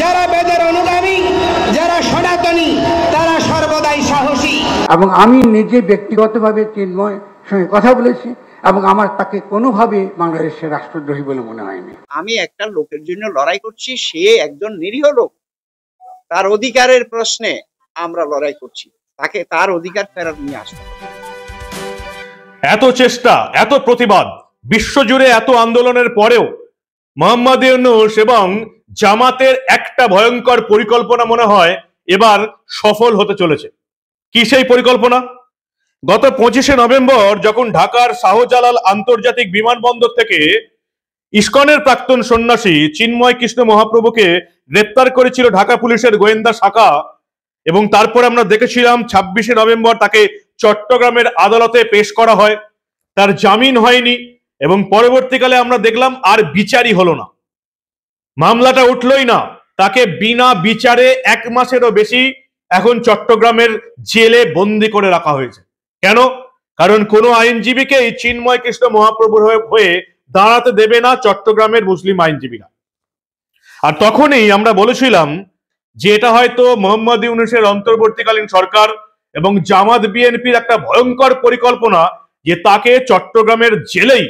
যারা বেদের অনুগামী, যারা সনাতনী, তারা সর্বদাই সাহসী। এবং আমি নিজে ব্যক্তিগতভাবে চিন্ময় সঙ্গে কথা বলেছি এবং আমার তাকে কোনোভাবে বাংলাদেশের রাষ্ট্রদ্রোহী বলে মনে হয়নি। আমি একটা লোকের জন্য লড়াই করছি, সে একজন নিরীহ লোক, তার অধিকারের প্রশ্নে আমরা লড়াই করছি, তাকে তার অধিকার ফেরত নিয়ে আসতে হবে। এত চেষ্টা, এত প্রতিবাদ, বিশ্বজুড়ে এত আন্দোলনের পরেও মোহাম্মদ ইউনূস এবং জামাতের একটা ভয়ঙ্কর পরিকল্পনা মনে হয় এবার সফল হতে চলেছে। কি সেই পরিকল্পনা? গত 25শে নভেম্বর যখন ঢাকার শাহজালাল আন্তর্জাতিক বিমানবন্দর থেকে ইসকনের প্রাক্তন সন্ন্যাসী চিন্ময় কৃষ্ণ মহাপ্রভুকে গ্রেপ্তার করেছিল ঢাকা পুলিশের গোয়েন্দা শাখা, এবং তারপরে আমরা দেখেছিলাম 26শে নভেম্বর তাকে চট্টগ্রামের আদালতে পেশ করা হয়, তার জামিন হয়নি, এবং পরবর্তীকালে আমরা দেখলাম আর বিচারই হলো না, মামলাটা উঠলই না, তাকে বিনা বিচারে 1 মাসেরও বেশি এখন চট্টগ্রামের জেলে বন্দি করে রাখা হয়েছে। কেন? কারণ কোনো আইনজীবীকে চিন্ময় কৃষ্ণ মহাপ্রভুর হয়ে দাঁড়াতে দেবে না চট্টগ্রামের মুসলিম আইনজীবীরা। আর তখনই আমরা বলেছিলাম যে এটা হয়তো মোহাম্মদ ইউনূসের অন্তর্বর্তীকালীন সরকার এবং জামাত বিএনপির একটা ভয়ঙ্কর পরিকল্পনা, যে তাকে চট্টগ্রামের জেলেই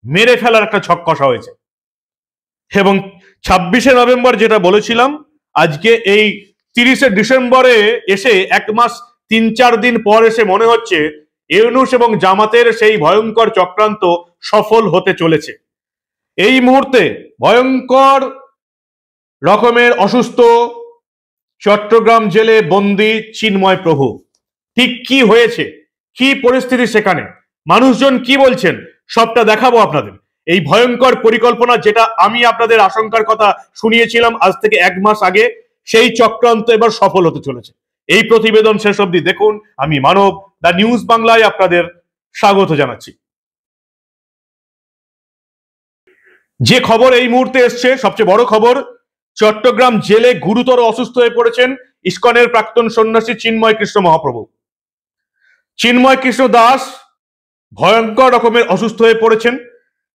মেরে ফেলার একটা ছক কষা হয়েছে। এবং 26শে নভেম্বর যেটা বলেছিলাম, আজকে এই 30শে ডিসেম্বরে এসে 1 মাস 3-4 দিন পর এসে মনে হচ্ছে ইউনূস এবং জামাতের সেই ভয়ঙ্কর চক্রান্ত সফল হতে চলেছে। এই মুহূর্তে ভয়ঙ্কর রকমের অসুস্থ চট্টগ্রাম জেলে বন্দী চিন্ময় প্রভু। ঠিক কি হয়েছে, কি পরিস্থিতি সেখানে, মানুষজন কি বলছেন, সবটা দেখাবো আপনাদের। এই ভয়ঙ্কর পরিকল্পনা, যেটা আমি আপনাদের আশঙ্কার কথা শুনিয়েছিলাম আজ থেকে 1 মাস আগে, সেই চক্রান্ত এবার সফল হতে চলেছে। এই প্রতিবেদন শেষ অবধি দেখুন। আমি মানব, দ্য নিউজ বাংলায় আপনাদের স্বাগত জানাচ্ছি। যে খবর এই মুহূর্তে এসছে, সবচেয়ে বড় খবর, চট্টগ্রাম জেলে গুরুতর অসুস্থ হয়ে পড়েছেন ইসকনের প্রাক্তন সন্ন্যাসী চিন্ময় কৃষ্ণ মহাপ্রভু। চিন্ময় কৃষ্ণ দাস ভয়ঙ্কর রকমের অসুস্থ হয়ে পড়েছেন,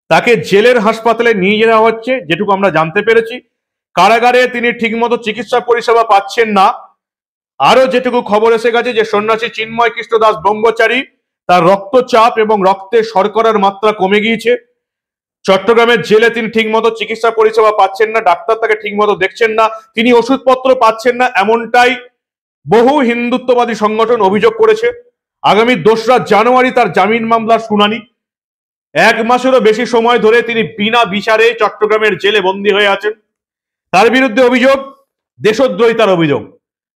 তাকে জেলের হাসপাতালে নিয়ে যাওয়া হচ্ছে। যেটুকু আমরা জানতে পেরেছি, কারাগারে তিনি ঠিকমতো চিকিৎসা পরিষেবা পাচ্ছেন না। আরো যেটুকু খবর এসে গেছে যে সন্ন্যাসী চিন্ময় কৃষ্ণ দাস ব্রহ্মচারী, তার রক্তচাপ এবং রক্তে শর্করার মাত্রা কমে গিয়েছে। চট্টগ্রামের জেলে তিনি ঠিকমতো চিকিৎসা পরিষেবা পাচ্ছেন না, ডাক্তার তাকে ঠিকমতো দেখছেন না, তিনি ওষুধপত্র পাচ্ছেন না, এমনটাই বহু হিন্দুত্ববাদী সংগঠন অভিযোগ করেছে। আগামী 2রা জানুয়ারি তার জামিন মামলার শুনানি। 1 মাসেরও বেশি সময় ধরে তিনি বিনা বিচারে চট্টগ্রামের জেলে বন্দী হয়ে আছেন। তার বিরুদ্ধে অভিযোগ দেশদ্রোহিতার অভিযোগ,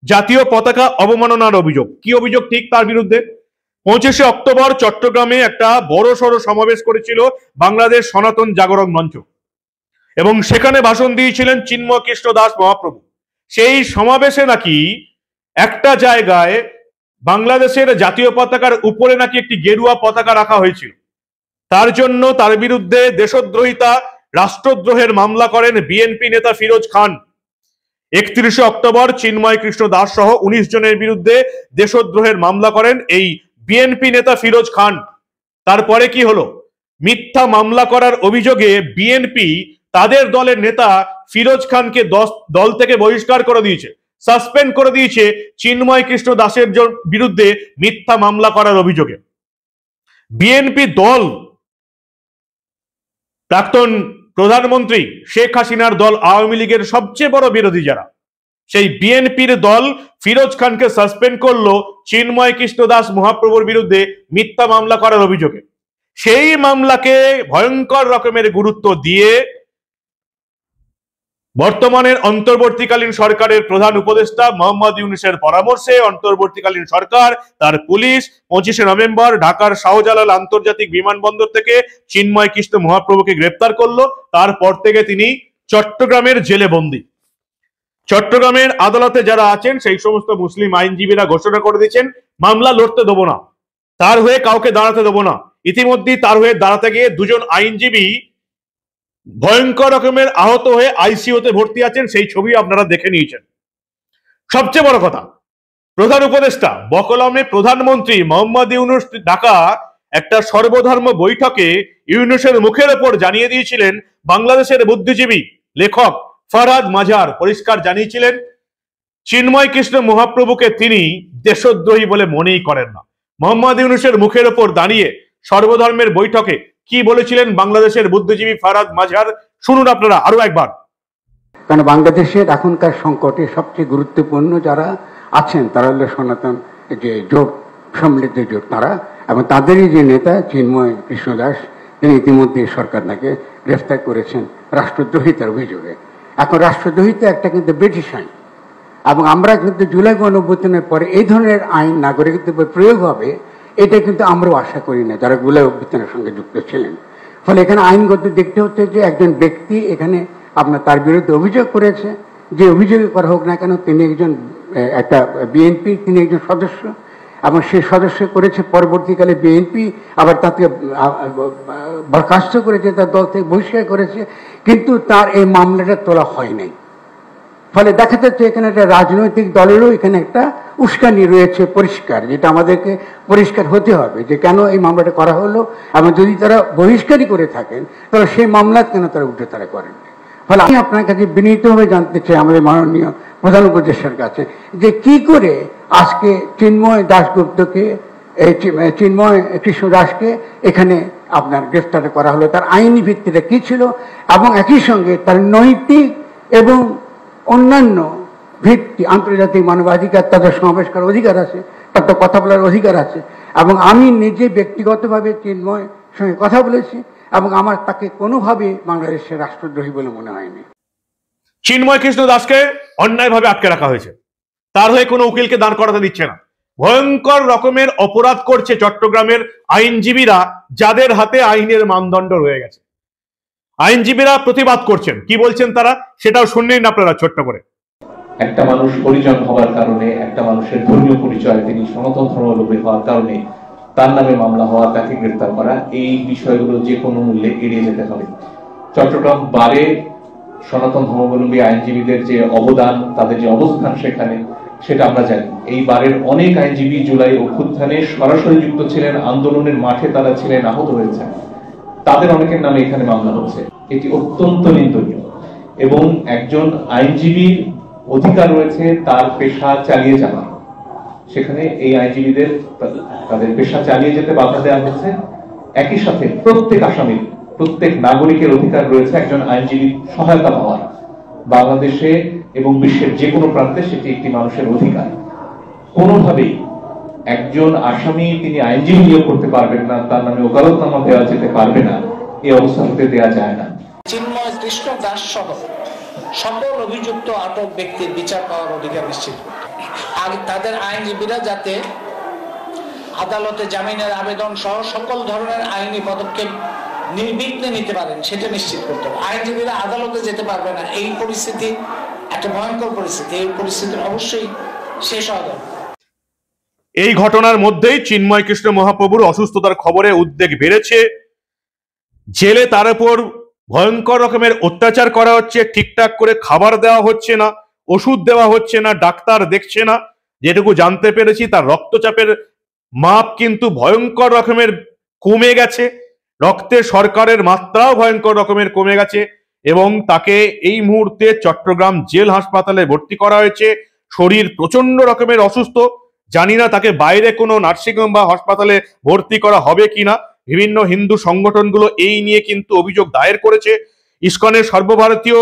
জাতীয় পতাকা অবমাননার অভিযোগ। কি অভিযোগ ঠিক তার বিরুদ্ধে? 25শে অক্টোবর চট্টগ্রামে একটা বড় সড়ো সমাবেশ করেছিল বাংলাদেশ সনাতন জাগরণ মঞ্চ, এবং সেখানে ভাষণ দিয়েছিলেন চিন্ময় কৃষ্ণ দাস মহাপ্রভু। সেই সমাবেশে নাকি একটা জায়গায় বাংলাদেশের জাতীয় পতাকার উপরে নাকি একটি গেরুয়া পতাকা রাখা হয়েছিল। তার জন্য তার বিরুদ্ধে দেশদ্রোহিতা, রাষ্ট্রদ্রোহের মামলা করেন বিএনপি নেতা ফিরোজ খান। 31শে অক্টোবর চিন্ময় কৃষ্ণ দাস সহ 19 জনের বিরুদ্ধে দেশদ্রোহের মামলা করেন এই বিএনপি নেতা ফিরোজ খান। তারপরে কি হলো? মিথ্যা মামলা করার অভিযোগে বিএনপি তাদের দলের নেতা ফিরোজ খানকে দল থেকে বহিষ্কার করে দিয়েছে, সাসপেন্ড করে দিয়েছে চিন্ময় কৃষ্ণ দাসের বিরুদ্ধে মিথ্যা মামলা করার অভিযোগে। বিএনপি দল, প্রাক্তন প্রধানমন্ত্রী শেখ হাসিনার দল আওয়ামী লীগের সবচেয়ে বড় বিরোধী যারা, সেই বিএনপির দল ফিরোজ খানকে সাসপেন্ড করলো চিন্ময় কৃষ্ণ দাস মহাপ্রভুর বিরুদ্ধে মিথ্যা মামলা করার অভিযোগে। সেই মামলাকে ভয়ঙ্কর রকমের গুরুত্ব দিয়ে বর্তমানের অন্তর্বর্তীকালীন সরকারের প্রধান উপদেষ্টা মোহাম্মদ ইউনূসের পরামর্শে অন্তর্বর্তীকালীন সরকার, তার পুলিশ 25শে নভেম্বর ঢাকার শাহজালাল আন্তর্জাতিক বিমানবন্দর থেকে চিন্ময় কৃষ্ণ মহাপ্রভুকে গ্রেপ্তার করলো। তারপর থেকে তিনি চট্টগ্রামের জেলে বন্দী। চট্টগ্রামের আদালতে যারা আছেন সেই সমস্ত মুসলিম আইনজীবীরা ঘোষণা করে দিয়েছেন, মামলা লড়তে দেবো না, তার হয়ে কাউকে দাঁড়াতে দেবো না। ইতিমধ্যেই তার হয়ে দাঁড়াতে গিয়ে 2 জন আইনজীবী ভয়ঙ্কর রকমের আহত হয়ে আইসিইউতে ভর্তি আছেন, সেই ছবি আপনারা দেখে নিয়েছেন। সবচেয়ে বড় কথা, প্রধান উপদেষ্টা বকলমে প্রধানমন্ত্রী মোহাম্মদ ইউনূস ঢাকা একটা সর্বধর্ম বৈঠকে ইউনূসের মুখের ওপর জানিয়ে দিয়েছিলেন বাংলাদেশের বুদ্ধিজীবী লেখক ফরহাদ মাজার পরিষ্কার জানিয়েছিলেন চিন্ময় কৃষ্ণ মহাপ্রভুকে তিনি দেশদ্রোহী বলে মনেই করেন না। মোহাম্মদ ইউনূসের মুখের ওপর দাঁড়িয়ে সর্বধর্মের বৈঠকে কি বলেছিলেন বাংলাদেশের বুদ্ধিজীবী ফরহাদ মাজার, শুনুন আপনারা আরো একবার। কারণ বাংলাদেশের এখনকার সংকটে সবচেয়ে গুরুত্বপূর্ণ যারা আছেন তারা হলো সনাতন যে জোট, সম্মিলিত জোট তারা, এবং তাদেরই যে নেতা চিন্ময় কৃষ্ণ দাস, তিনি ইতিমধ্যে সরকার তাকে গ্রেফতার করেছেন রাষ্ট্রদ্রোহিতার অভিযোগে। এখন রাষ্ট্রদ্রোহিতা একটা কিন্তু ব্রিটিশ আইন, এবং আমরা কিন্তু জুলাই গণঅভ্যুত্থানের পরে এই ধরনের আইন নাগরিকদের উপর প্রয়োগ হবে এটা কিন্তু আমরাও আশা করি না যারা জুলাই অভ্যুত্থানের সঙ্গে যুক্ত ছিলেন। ফলে এখানে আইনগত দেখতে হচ্ছে যে একজন ব্যক্তি এখানে আপনার তার বিরুদ্ধে অভিযোগ করেছে, যে অভিযোগ করা হোক না কেন তিনি একজন একটা বিএনপি, তিনি একজন সদস্য, এবং সেই সদস্য করেছে, পরবর্তীকালে বিএনপি আবার তাকে বরখাস্ত করেছে, তার দল থেকে বহিষ্কার করেছে, কিন্তু তার এই মামলাটা তোলা হয় নাই। ফলে দেখা যাচ্ছে এখানে একটা রাজনৈতিক দলেরও এখানে একটা উস্কানি রয়েছে পরিষ্কার, যেটা আমাদেরকে পরিষ্কার হতে হবে যে কেন এই মামলাটা করা হলো, এবং যদি তারা বহিষ্কারই করে থাকেন তাহলে সেই মামলা কেন তারা উঠে তারা করেন। ফলে আমি আপনার কাছে বিনীতভাবে জানতে চাই আমাদের মাননীয় প্রধান উপদেষ্টার কাছে যে কি করে আজকে চিন্ময় দাশগুপ্তকে, চিন্ময় কৃষ্ণ দাসকে এখানে আপনার গ্রেফতার করা হলো, তার আইনি ভিত্তিটা কি ছিল, এবং একই সঙ্গে তার নৈতিক এবং অন্যান্য ভিত্তি, আন্তর্জাতিক মানবাধিকার, তাদের সমাবেশ করার অধিকার আছে, তার কথা বলার অধিকার আছে। এবং আমি নিজে ব্যক্তিগতভাবে চিন্ময় সঙ্গে কথা বলেছি, এবং আমার তাকে কোনোভাবে বাংলাদেশের রাষ্ট্রদ্রোহী বলে মনে হয়নি। চিন্ময় কৃষ্ণ দাসকে অন্যায়ভাবে আটকে রাখা হয়েছে, তার হয়ে কোনো উকিলকে দাঁড় করাতে দিচ্ছে না। ভয়ঙ্কর রকমের অপরাধ করছে চট্টগ্রামের আইনজীবীরা, যাদের হাতে আইনের মানদণ্ড রয়ে গেছে। আইনজীবীরা প্রতিবাদ করছেন, কি বলছেন তারা সেটাও শুনলেন আপনারা ছোট্ট করে। একটা মানুষ পরিজন হওয়ার কারণে, একটা মানুষের ধর্মীয় পরিচয়, তিনি সনাতন ধর্মাবলম্বী হওয়ার কারণে তার নামে মামলা হওয়া, তাকে গ্রেফতার করা, এই বিষয়গুলো যে কোনো মূল্যে এড়িয়ে যেতে হবে। চট্টগ্রাম বারে সনাতন ধর্মাবলম্বী আইনজীবীদের যে অবদান, তাদের যে অবস্থান সেখানে, সেটা আমরা জানি। এই বারের অনেক আইনজীবী জুলাই অভ্যুত্থানে সরাসরি যুক্ত ছিলেন, আন্দোলনের মাঠে তারা ছিলেন, আহত হয়েছেন, তাদের অনেকের নামে এখানে মামলা হচ্ছে। এটি অত্যন্ত নিন্দনীয়, এবং একজন আইনজীবীর অধিকার রয়েছে তার পেশা চালিয়ে যাওয়া। সেখানে এই আইনজীবীদের তাদের পেশা চালিয়ে যেতে বাধা দেওয়া হচ্ছে। একই সাথে প্রত্যেক আসামির, প্রত্যেক নাগরিকের অধিকার রয়েছে একজন আইনজীবীর সহায়তা পাওয়ার। বাংলাদেশে এবং বিশ্বের যে কোনো প্রান্তে সেটি একটি মানুষের অধিকার। কোনোভাবেই একজন আসামি তিনি আইনজীবী নিয়োগ করতে পারবেন না, তার নামে ওকালতনামা দেওয়া যেতে পারবে না, এই অবস্থা হতে দেওয়া যায় না। চিন্ময় কৃষ্ণ দাস সহ সকল অভিযুক্ত আটক ব্যক্তির বিচার পাওয়ার অধিকার নিশ্চিত করতে, আর তাদের আইনজীবীরা যাতে আদালতে জামিনের আবেদন সহ সকল ধরনের আইনি পদক্ষেপ নির্বিঘ্নে নিতে পারেন সেটা নিশ্চিত করতে হবে। আইনজীবীরা আদালতে যেতে পারবে না, এই পরিস্থিতি একটা ভয়ঙ্কর পরিস্থিতি, এই পরিস্থিতির অবশ্যই শেষ হওয়া দরকার। এই ঘটনার মধ্যেই চিন্ময় কৃষ্ণ মহাপ্রভুর অসুস্থতার খবরে উদ্বেগ বেড়েছে। জেলে তার উপর ভয়ঙ্কর রকমের অত্যাচার করা হচ্ছে, ঠিকঠাক করে খাবার দেওয়া হচ্ছে না, ওষুধ দেওয়া হচ্ছে না, ডাক্তার দেখছে না। যেটুকু জানতে পেরেছি তার রক্তচাপের মাপ কিন্তু ভয়ঙ্কর রকমের কমে গেছে, রক্তে শর্করার মাত্রাও ভয়ঙ্কর রকমের কমে গেছে, এবং তাকে এই মুহূর্তে চট্টগ্রাম জেল হাসপাতালে ভর্তি করা হয়েছে। শরীর প্রচন্ড রকমের অসুস্থ, জানি না তাকে বাইরে কোনো নার্সিংহোম বা হাসপাতালে ভর্তি করা হবে কিনা। বিভিন্ন হিন্দু সংগঠনগুলো এই নিয়ে কিন্তু অভিযোগ দায়ের করেছে। ইসকনের সর্বভারতীয়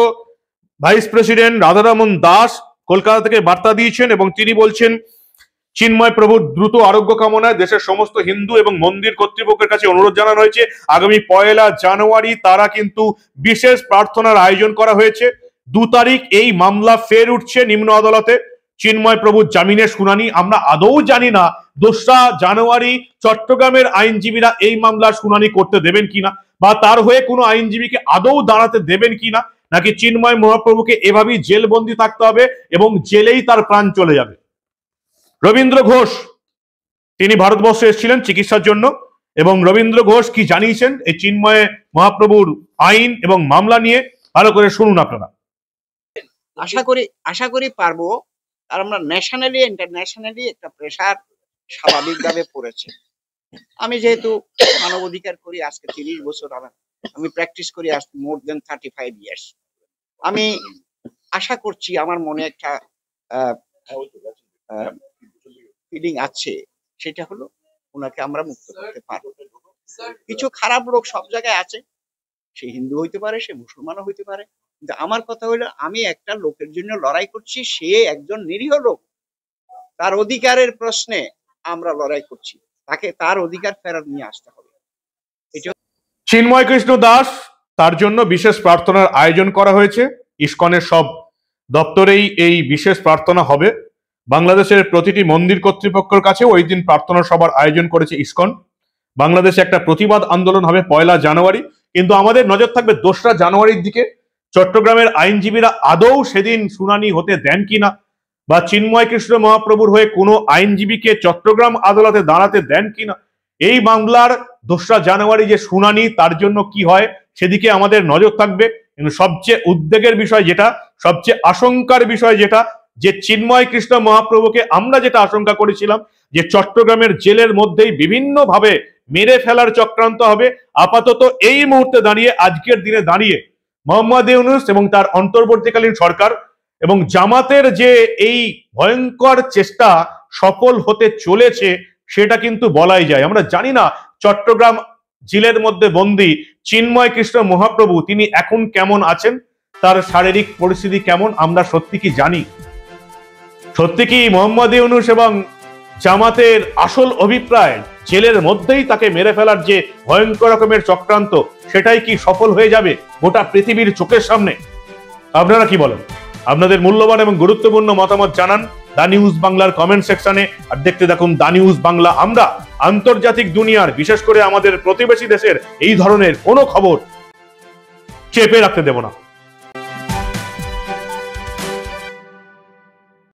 ভাইস প্রেসিডেন্ট রাধারমন দাস কলকাতা থেকে বার্তা দিয়েছেন, এবং তিনি বলছেন চিন্ময় প্রভুর দ্রুত আরোগ্য কামনায় দেশের সমস্ত হিন্দু এবং মন্দির কর্তৃপক্ষের কাছে অনুরোধ জানানো হয়েছে। আগামী 1 জানুয়ারি তারা কিন্তু বিশেষ প্রার্থনার আয়োজন করা হয়েছে। 2 তারিখ এই মামলা ফের উঠছে নিম্ন আদালতে, চিন্ময় প্রভুর জামিনের শুনানি। আমরা আদৌ জানি না 2 জানুয়ারি চট্টগ্রামের আইনজীবীরা এই মামলার শুনানি করতে দেবেন কিনা, বা তার হয়ে কোনো আইনজীবীকে আদৌ দাঁড়াতে দেবেন কিনা, নাকি চিন্ময় মহাপ্রভুকে এভাবেই জেলবন্দি থাকতে হবে এবং জেলেই তার প্রাণ চলে যাবে। রবীন্দ্র ঘোষ তিনি ভারতবর্ষে এসেছিলেন চিকিৎসার জন্য, এবং রবীন্দ্র ঘোষ কি জানিয়েছেন এই চিন্ময় মহাপ্রভুর আইন এবং মামলা নিয়ে, ভালো করে শুনুন আপনারা। আশা করি পারবো, আর আমরা ন্যাশনালি ইন্টারন্যাশনালি একটা প্রেশার স্বাভাবিকভাবে পড়েছে। আমি যেহেতু মানবাধিকার করি আজকে 30 বছর, আমি প্র্যাকটিস করি আজকে মোর দেন 35 ইয়ার্স। আমি আশা করছি, আমার মনে একটা ফিলিং আছে, সেটা হলো ওনাকে আমরা মুক্ত করতে পারবো। কিছু খারাপ লোক সব জায়গায় আছে, সে হিন্দু হইতে পারে, সে মুসলমানও হইতে পারে, কিন্তু আমার কথা হলো আমি একটা লোকের জন্য লড়াই করছি, সে একজন নিরীহ লোক, তার অধিকারের প্রশ্নে আমরা লড়াই করছি, তাকে তার অধিকার ফেরত নিয়ে আসতে হবে। চিন্ময় কৃষ্ণ দাস, তার জন্য বিশেষ প্রার্থনার আয়োজন করা হয়েছে। ইসকনের সব দপ্তরেই এই বিশেষ প্রার্থনা হবে। বাংলাদেশের প্রতিটি মন্দির কর্তৃপক্ষের কাছেও ওই দিন প্রার্থনা সভার আয়োজন করেছে ইসকন। বাংলাদেশে একটা প্রতিবাদ আন্দোলন হবে 1 জানুয়ারি, কিন্তু আমাদের নজর থাকবে 2রা জানুয়ারির দিকে। চট্টগ্রামের আইনজীবীরা আদৌ সেদিন শুনানি হতে দেন কিনা, বা চিন্ময় কৃষ্ণ মহাপ্রভুর হয়ে কোনো আইনজীবীকে চট্টগ্রাম আদালতে দাঁড়াতে দেন কিনা। এই মামলার 2রা জানুয়ারি যে শুনানি, তার জন্য কি হয় সেদিকে আমাদের নজর থাকবে। কিন্তু সবচেয়ে উদ্বেগের বিষয় যেটা, সবচেয়ে আশঙ্কার বিষয় যেটা, যে চিন্ময় কৃষ্ণ মহাপ্রভুকে আমরা যেটা আশঙ্কা করেছিলাম যে চট্টগ্রামের জেলের মধ্যেই বিভিন্ন ভাবে মেরে ফেলার চক্রান্ত হবে, আপাতত এই মুহূর্তে দাঁড়িয়ে, আজকের দিনে দাঁড়িয়ে মোহাম্মদ ইউনূস এবং তার অন্তর্বর্তীকালীন সরকার এবং জামাতের যে এই ভয়ঙ্কর চেষ্টা সফল হতে চলেছে সেটা কিন্তু বলাই যায়। আমরা জানি না চট্টগ্রাম জেলের মধ্যে বন্দী চিন্ময় কৃষ্ণ মহাপ্রভু তিনি এখন কেমন আছেন, তার শারীরিক পরিস্থিতি কেমন, আমরা সত্যি কি জানি? সত্যি কি মোহাম্মদ ইউনূস এবং জামাতের আসল অভিপ্রায় জেলের মধ্যেই তাকে মেরে ফেলার যে ভয়ঙ্কর রকমের চক্রান্ত, সেটাই কি সফল হয়ে যাবে গোটা পৃথিবীর চোখের সামনে? আপনারা কি বলেন? আপনাদের মূল্যবান এবং গুরুত্বপূর্ণ মতামত জানান দা নিউজ বাংলার কমেন্ট সেকশনে। আর দেখতে দেখুন দা নিউজ বাংলা। আমরা আন্তর্জাতিক দুনিয়ার, বিশেষ করে আমাদের প্রতিবেশী দেশের এই ধরনের কোনো খবর চেপে রাখতে দেব না।